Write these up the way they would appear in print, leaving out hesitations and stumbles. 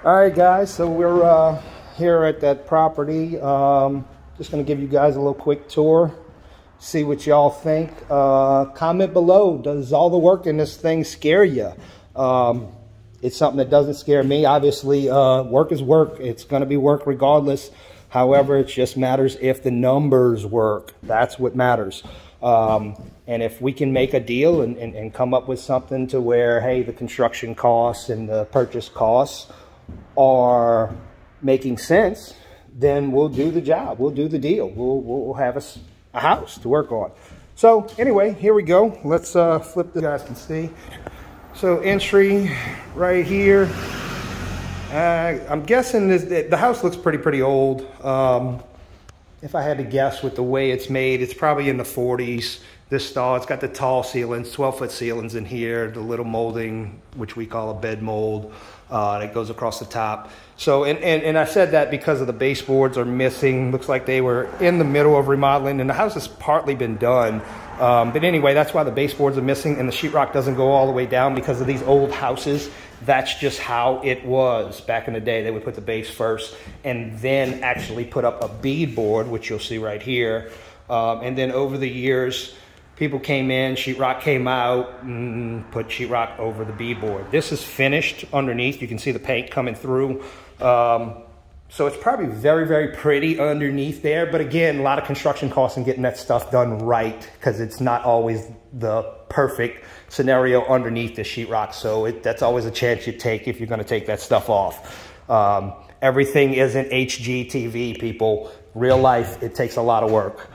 All right, guys, so we're here at that property. Just going to give you guys a little quick tour, see what y'all think. Comment below, does all the work in this thing scare you? It's something that doesn't scare me. Obviously, work is work. It's going to be work regardless. However, it just matters if the numbers work. That's what matters. And if we can make a deal and come up with something to where, hey, the construction costs and the purchase costs are making sense, then we'll do the job. We'll do the deal. We'll have a house to work on. So anyway, here we go. Let's flip this. You guys can see. So entry right here. I'm guessing the house looks pretty old. If I had to guess with the way it's made, it's probably in the 40s. This stall, it's got the tall ceilings, 12-foot ceilings in here, the little molding, which we call a bed mold, that goes across the top. So, and I said that because of the baseboards are missing. Looks like they were in the middle of remodeling, and the house has partly been done. But anyway, that's why the baseboards are missing, and the sheetrock doesn't go all the way down because of these old houses. That's just how it was back in the day. They would put the base first and then actually put up a beadboard, which you'll see right here. And then over the years, people came in, sheetrock came out, and put sheetrock over the beadboard. This is finished underneath. You can see the paint coming through. So it's probably very pretty underneath there. But again, a lot of construction costs in getting that stuff done right, because it's not always the perfect scenario underneath the sheetrock. So that's always a chance you take if you're going to take that stuff off. Everything isn't HGTV, people. Real life, it takes a lot of work.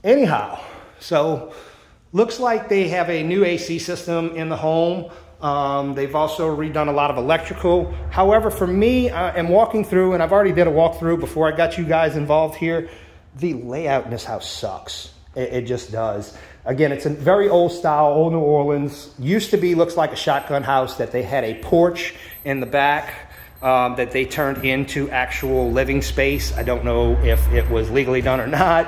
Anyhow, so looks like they have a new AC system in the home. They've also redone a lot of electrical. However, for me, I'm walking through, and I've already did a walkthrough before I got you guys involved here. The layout in this house sucks. It just does. Again, it's a very old style, old New Orleans. Used to be, looks like a shotgun house that they had a porch in the back that they turned into actual living space. I don't know if it was legally done or not.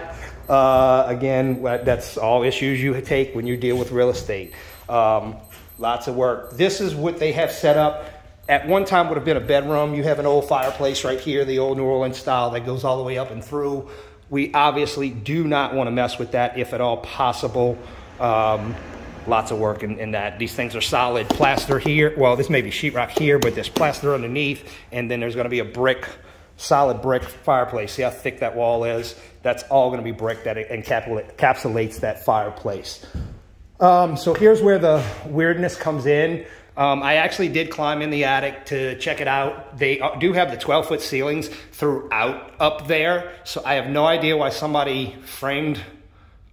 Again, that's all issues you take when you deal with real estate. Lots of work. This is what they have set up. At one time would have been a bedroom. You have an old fireplace right here, the old New Orleans style that goes all the way up and through. We obviously do not want to mess with that if at all possible. Lots of work in that. These things are solid. Plaster here. Well, this may be sheetrock here, but there's plaster underneath, and then there's going to be a solid brick fireplace. See how thick that wall is? That's all going to be brick that encapsulates that fireplace. So here's where the weirdness comes in. I actually did climb in the attic to check it out. They do have the 12-foot ceilings throughout up there. So I have no idea why somebody framed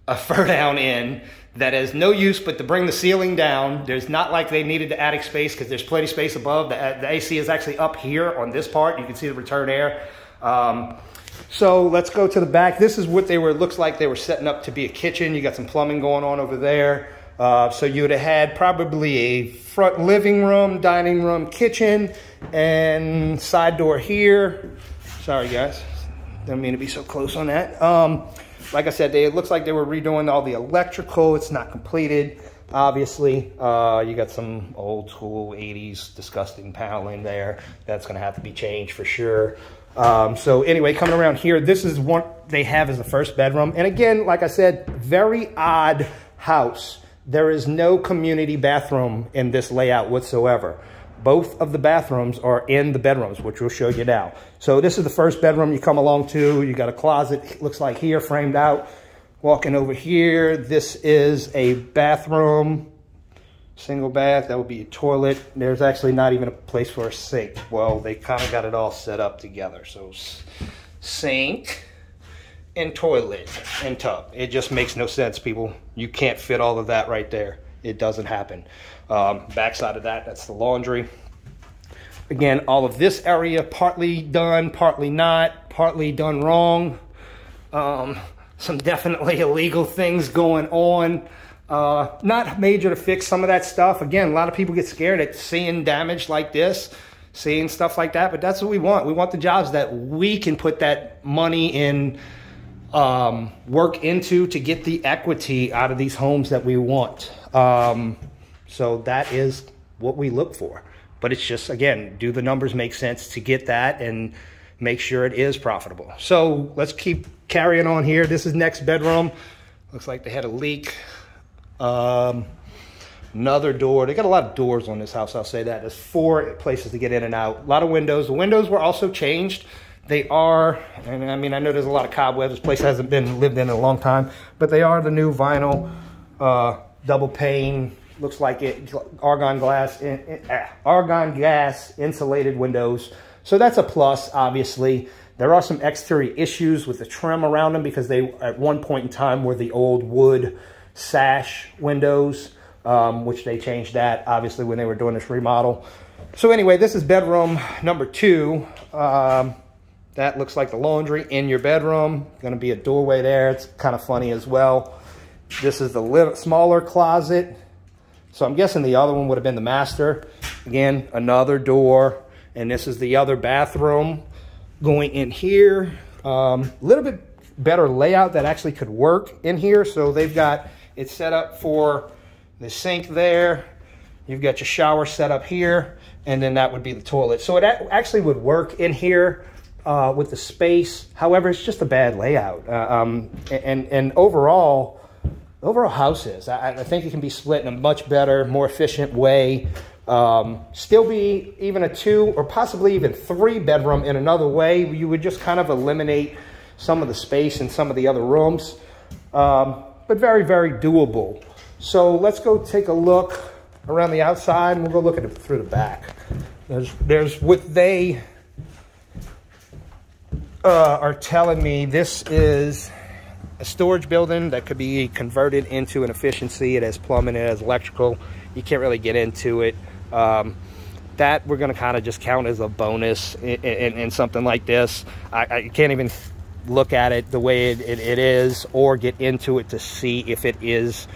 a fur down in that has no use but to bring the ceiling down. There's not like they needed the attic space because there's plenty of space above. The AC is actually up here on this part. You can see the return air. So let's go to the back. This is what looks like they were setting up to be a kitchen. You got some plumbing going on over there. So you would have had probably a front living room, dining room, kitchen, and side door here. Sorry, guys. Didn't mean to be so close on that. Like I said, it looks like they were redoing all the electrical. It's not completed, obviously. You got some old school 80s disgusting paneling there. That's going to have to be changed for sure. So anyway, coming around here, this is what they have as the first bedroom. And again, like I said, very odd house. There is no community bathroom in this layout whatsoever. Both of the bathrooms are in the bedrooms, which we'll show you now. So this is the first bedroom you come along to. You got a closet, looks like here, framed out. Walking over here, this is a bathroom, single bath. That would be a toilet. There's actually not even a place for a sink. Well, they kind of got it all set up together. So sink and toilet and tub. It just makes no sense, people. You can't fit all of that right there. It doesn't happen. Backside of that, that's the laundry. Again, all of this area partly done, partly not, partly done wrong. Some definitely illegal things going on. Not major to fix some of that stuff. Again, a lot of people get scared at seeing damage like this, seeing stuff like that, but that's what we want. We want the jobs that we can put that money in, work into to get the equity out of these homes that we want. So that is what we look for. But it's just, again, do the numbers make sense to get that and make sure it is profitable. So let's keep carrying on here. This is next bedroom. Looks like they had a leak. Another door. They got a lot of doors on this house, I'll say that. There's 4 places to get in and out. A lot of windows. The windows were also changed. They are, and I mean, I know there's a lot of cobwebs. This place hasn't been lived in a long time, but they are the new vinyl double pane. Looks like it, argon gas insulated windows. So that's a plus, obviously. There are some exterior issues with the trim around them because they, at one point in time, were the old wood sash windows, which they changed that, obviously, when they were doing this remodel. So anyway, this is bedroom number 2. That looks like the laundry in your bedroom. Going to be a doorway there. It's kind of funny as well. This is the little smaller closet. So I'm guessing the other one would have been the master. Again, another door. And this is the other bathroom going in here. A little bit better layout that actually could work in here. So they've got it set up for the sink there. You've got your shower set up here. And then that would be the toilet. So it actually would work in here with the space. However, it's just a bad layout. And overall houses, I think it can be split in a much better, more efficient way. Still be even a 2 or possibly even 3 bedroom in another way. You would just kind of eliminate some of the space in some of the other rooms. But very, very doable. So let's go take a look around the outside and we'll go look at it through the back. There's what they are telling me. This is a storage building that could be converted into an efficiency. It has plumbing, it has electrical. You can't really get into it. That we're going to kind of just count as a bonus in something like this. I can't even look at it the way it is or get into it to see if it is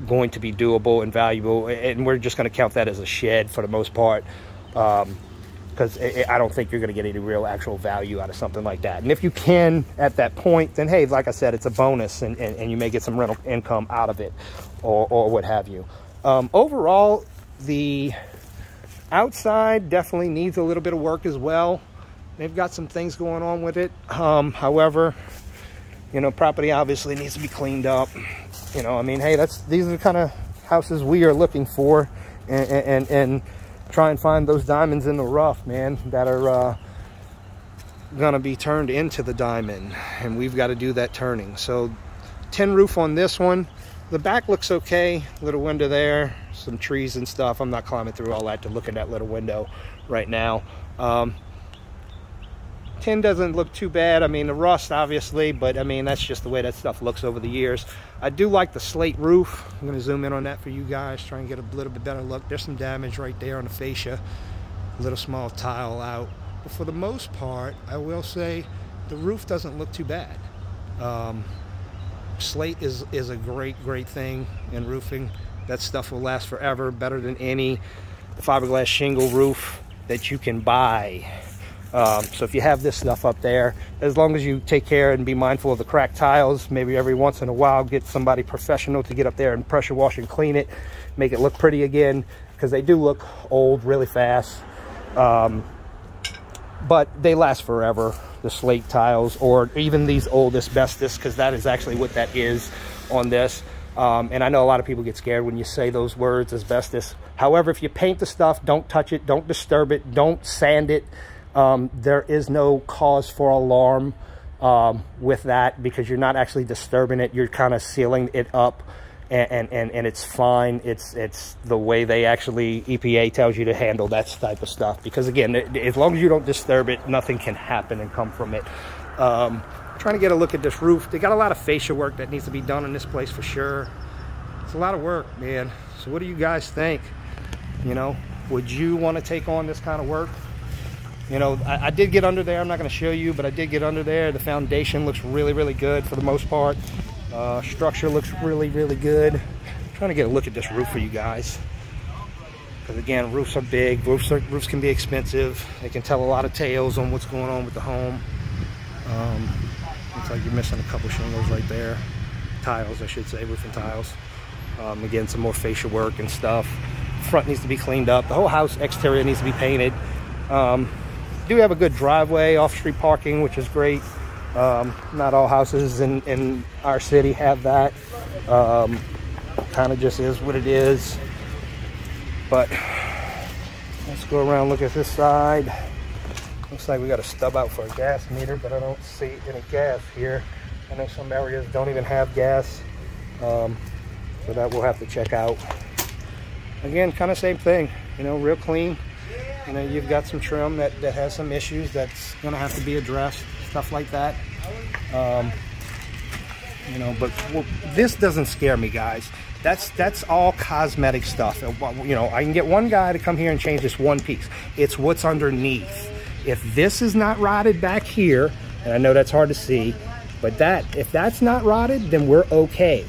going to be doable and valuable. And we're just going to count that as a shed for the most part. Because I don't think you're going to get any real actual value out of something like that. And if you can at that point, then hey, like I said, it's a bonus and you may get some rental income out of it or what have you. Overall, the outside definitely needs a little bit of work as well. They've got some things going on with it. However, you know, property obviously needs to be cleaned up. You know, I mean, hey, these are the kind of houses we are looking for and try and find those diamonds in the rough, man, that are gonna be turned into the diamond, and we've got to do that turning. So tin roof on this one. The back looks okay. Little window there, some trees and stuff. I'm not climbing through all that to look at that little window right now. Tin doesn't look too bad. I mean, the rust obviously, but I mean, that's just the way that stuff looks over the years. I do like the slate roof. I'm going to zoom in on that for you guys, try and get a little bit better look. There's some damage right there on the fascia, a little small tile out. But for the most part, I will say the roof doesn't look too bad. Slate is a great thing in roofing. That stuff will last forever, better than any fiberglass shingle roof that you can buy. So if you have this stuff up there, as long as you take care and be mindful of the cracked tiles, maybe every once in a while get somebody professional to get up there and pressure wash and clean it, make it look pretty again, because they do look old really fast. But they last forever, the slate tiles, or even these old asbestos, because that is actually what that is on this. And I know a lot of people get scared when you say those words, asbestos. However, if you paint the stuff, don't touch it, don't disturb it, don't sand it. There is no cause for alarm with that, because you're not actually disturbing it. You're kind of sealing it up, and it's fine. It's the way they actually, EPA tells you to handle that type of stuff, because again, as long as you don't disturb it, nothing can happen and come from it. Trying to get a look at this roof. They got a lot of fascia work that needs to be done in this place for sure. It's a lot of work, man. So what do you guys think? You know, would you want to take on this kind of work? You know, I did get under there. I'm not going to show you, but I did get under there. The foundation looks really good for the most part. Structure looks really good. I'm trying to get a look at this roof for you guys, because again, roofs are big. Roofs can be expensive. They can tell a lot of tales on what's going on with the home. Looks like you're missing a couple shingles right there. Tiles, I should say, roofing tiles. Again, some more fascia work and stuff. Front needs to be cleaned up. The whole house exterior needs to be painted. Do have a good driveway, off-street parking, which is great. Not all houses in our city have that. Kind of just is what it is. But let's go around, look at this side. Looks like we got a stub out for a gas meter, but I don't see any gas here. I know some areas don't even have gas, so that we'll have to check out. Again, kind of same thing, you know, real clean. You know, you've got some trim that has some issues that's going to have to be addressed, stuff like that. You know, but this doesn't scare me, guys. That's all cosmetic stuff. You know, I can get one guy to come here and change this one piece. It's what's underneath. If this is not rotted back here, and I know that's hard to see, but if that's not rotted, then we're okay.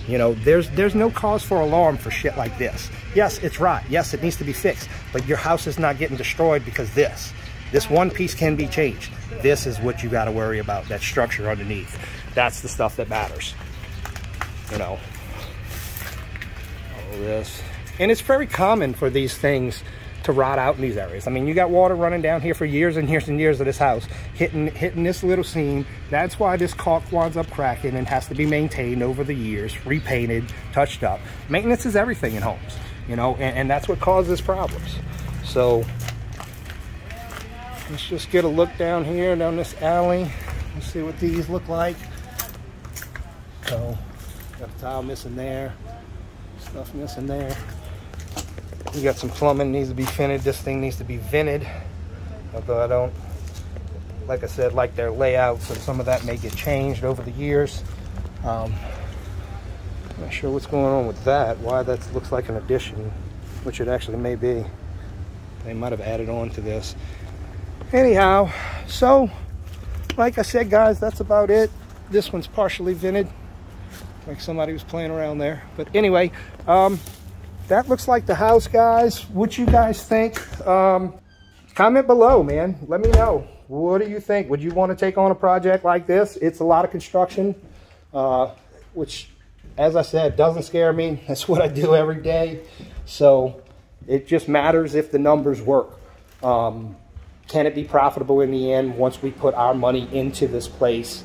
You know, there's no cause for alarm for shit like this. Yes, it's rot. Yes, it needs to be fixed. But your house is not getting destroyed because this one piece can be changed. This is what you got to worry about, that structure underneath. That's the stuff that matters. You know, all this. And it's very common for these things to rot out in these areas. I mean, you got water running down here for years and years and years of this house, hitting this little seam. That's why this caulk winds up cracking and has to be maintained over the years, repainted, touched up. Maintenance is everything in homes, you know, and that's what causes problems. So let's just get a look down here, down this alley. Let's see what these look like. So, got a tile missing there, stuff missing there. You got some plumbing needs to be finished. This thing needs to be vented. Although I don't, like I said, like their layout, so some of that may get changed over the years. Not sure what's going on with that, why that looks like an addition, which it actually may be. They might have added on to this. Anyhow, so like I said, guys, that's about it. This one's partially vented, like somebody was playing around there. But anyway, that looks like the house, guys. What you guys think? Comment below, man. Let me know. What do you think? Would you want to take on a project like this? It's a lot of construction, which, as I said, doesn't scare me. That's what I do every day. So it just matters if the numbers work. Can it be profitable in the end once we put our money into this place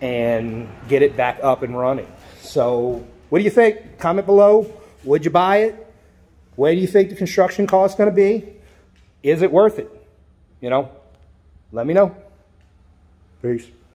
and get it back up and running? So what do you think? Comment below. Would you buy it? Where do you think the construction cost is going to be? Is it worth it? You know, let me know. Peace.